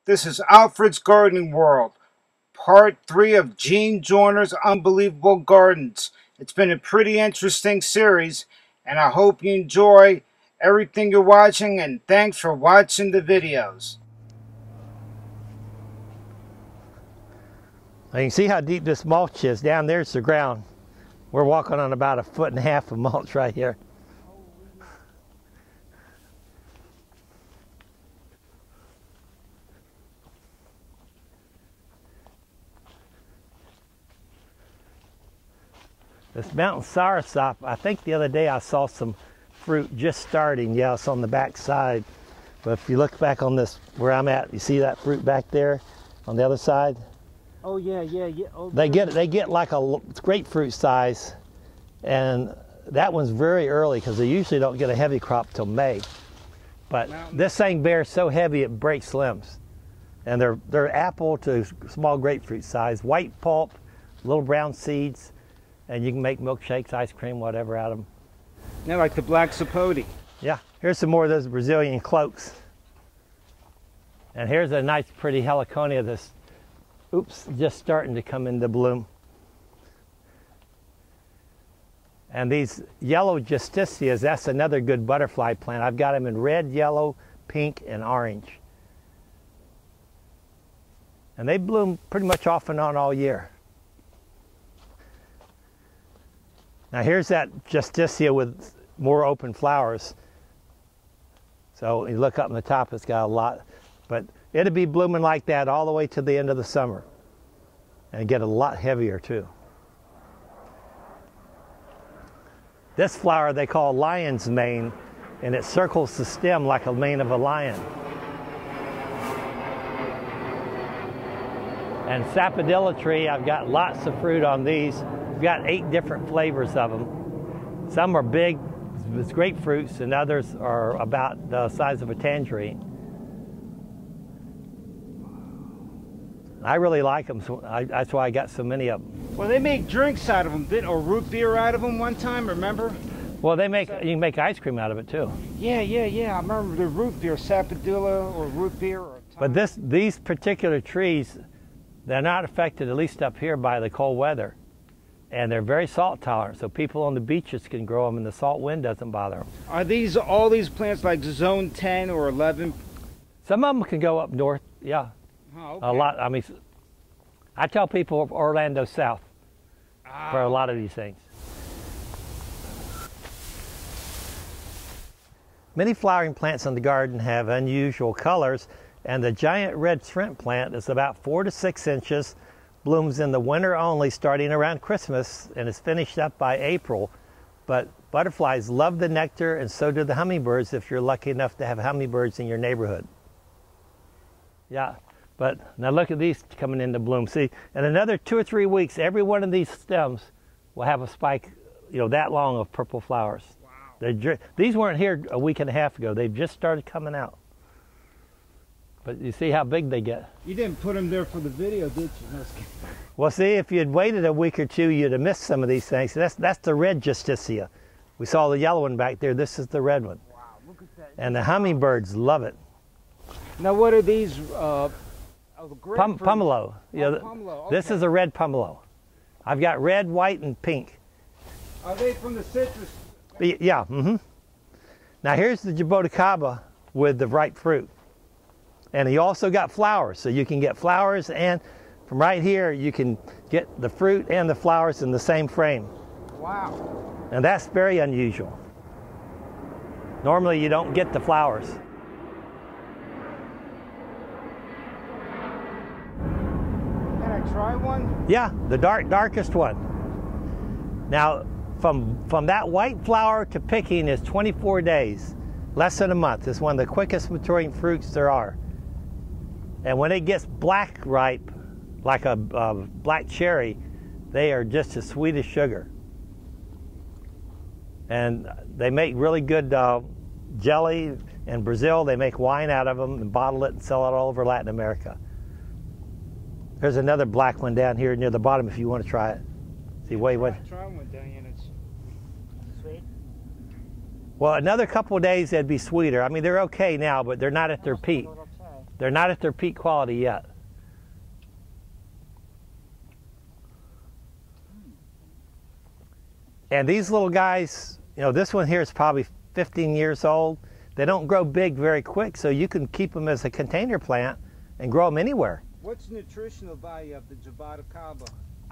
This is Alfred's Gardening World, part 3 of Gene Joyner's Unbelievable Gardens. It's been a pretty interesting series, and I hope you enjoy everything you're watching, and thanks for watching the videos. Now you can see how deep this mulch is. Down there's the ground. We're walking on about 1.5 feet of mulch right here. This mountain soursop, I think the other day I saw some fruit just starting. Yeah, it's on the back side. But if you look back on this, where I'm at, you see that fruit back there on the other side? Oh yeah. Oh, They get like a grapefruit size, and that one's very early because they usually don't get a heavy crop till May. But this thing bears so heavy it breaks limbs, and they're apple to small grapefruit size, white pulp, little brown seeds. And you can make milkshakes, ice cream, whatever out of them. Yeah, like the black sapote. Yeah, here's some more of those Brazilian cloaks. And here's a nice pretty heliconia that's, just starting to come into bloom. And these yellow justicias, that's another good butterfly plant. I've got them in red, yellow, pink, and orange. And they bloom pretty much off and on all year. Now here's that justicia with more open flowers. So you look up in the top, it's got a lot, but it'll be blooming like that all the way to the end of the summer and get a lot heavier too. This flower they call lion's mane, and it circles the stem like a mane of a lion. And sapodilla tree, I've got lots of fruit on these. We've got 8 different flavors of them. Some are big as grapefruits, and others are about the size of a tangerine. I really like them, so that's why I got so many of them. Well, they make drinks out of them, or root beer out of them one time, remember? Well, you can make ice cream out of it too. Yeah. I remember the root beer, sapodilla or root beer. But these particular trees, they're not affected, at least up here, by the cold weather. And they're very salt tolerant, so people on the beaches can grow them and the salt wind doesn't bother them. Are all these plants like zone 10 or 11? Some of them can go up north, yeah. Oh, okay. A lot, I mean, I tell people Orlando south for a lot of these things. Many flowering plants in the garden have unusual colors, and the giant red shrimp plant is about 4 to 6 inches, blooms in the winter only starting around Christmas, and is finished up by April. But butterflies love the nectar, and so do the hummingbirds if you're lucky enough to have hummingbirds in your neighborhood. Yeah, but now look at these coming into bloom. See, in another 2 or 3 weeks, every one of these stems will have a spike, that long of purple flowers. Wow. These weren't here a week and a half ago. They've just started coming out. But you see how big they get. You didn't put them there for the video, did you? Well, see, if you'd waited a week or two, you'd have missed some of these things. That's the red justicia. We saw the yellow one back there. This is the red one. Wow, look at that. And the hummingbirds love it. Now, what are these? Pomelo. Pomelo. Okay. This is a red pomelo. I've got red, white, and pink. Are they from the citrus? Yeah. Now here's the jaboticaba with the ripe fruit. And he also got flowers, so you can get flowers, and from right here you can get the fruit and the flowers in the same frame. Wow. And that's very unusual. Normally you don't get the flowers. Can I try one? Yeah, the darkest one. Now from that white flower to picking is 24 days, less than a month. It's one of the quickest maturing fruits there are. And when it gets black ripe, like a black cherry, they are just as sweet as sugar. And they make really good jelly. In Brazil, they make wine out of them and bottle it and sell it all over Latin America. There's another black one down here near the bottom if you want to try it. See, wait. Try one, Diane. It's sweet. Well, another couple of days they'd be sweeter. I mean, they're okay now, but they're not at their peak. They're not at their peak quality yet. And these little guys, you know, this one here is probably 15 years old. They don't grow big very quick, so you can keep them as a container plant and grow them anywhere. What's the nutritional value of the joyner?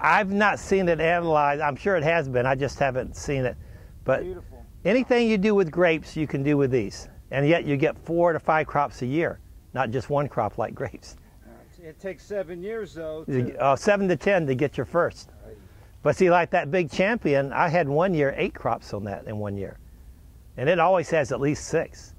I've not seen it analyzed. I'm sure it has been. I just haven't seen it. But Beautiful. Anything you do with grapes, you can do with these. And yet you get 4 to 5 crops a year, not just one crop like grapes. It takes 7 years, though. 7 to 10 to get your first. But see, like that big champion, I had 1 year 8 crops on that in 1 year. And it always has at least 6.